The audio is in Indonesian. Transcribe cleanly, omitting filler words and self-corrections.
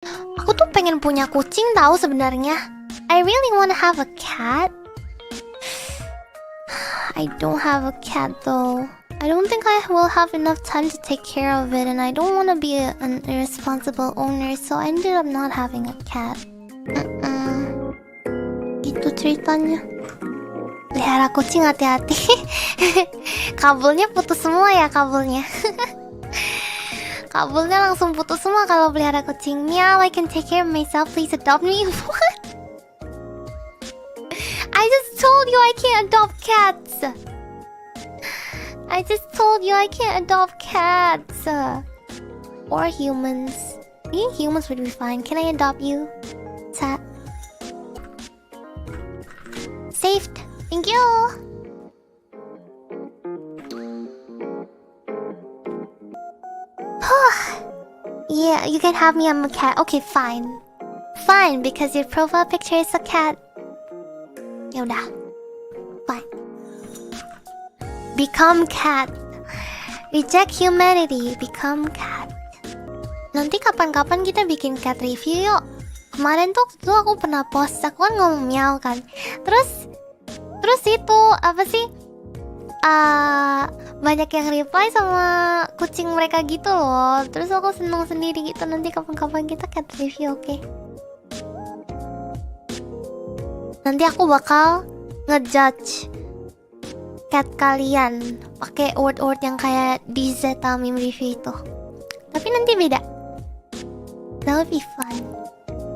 Aku tuh pengen punya kucing tahu sebenarnya. I really wanna have a cat. I don't have a cat though. I don't think I will have enough time to take care of it, and I don't want to be an irresponsible owner, so I ended up not having a cat. Gitu ceritanya. Pelihara kucing hati-hati. Kabelnya putus semua ya kabelnya. Kabelnya langsung putus semua kalau pelihara kucing. Meow, I can take care of myself. Please adopt me. What? I just told you I can't adopt cats. I just told you I can't adopt cats. Or humans. I think humans would be fine. Can I adopt you? Chat. Saved. Thank you. Yeah, you can have me. I'm a cat. Okay, fine. Fine, because your profile picture is a cat. Yaudah. Fine. Become cat. Reject humanity. Become cat. Nanti kapan-kapan kita bikin cat review yuk. Kemarin tuh aku pernah post, aku kan ngomong meow kan. Terus itu apa sih? Banyak yang reply sama kucing mereka gitu loh. Terus aku seneng sendiri gitu. Nanti kapan-kapan kita cat review, oke? Nanti aku bakal ngejudge cat kalian pakai word-word yang kayak di Zeta meme review itu. Tapi nanti beda. That would be fun.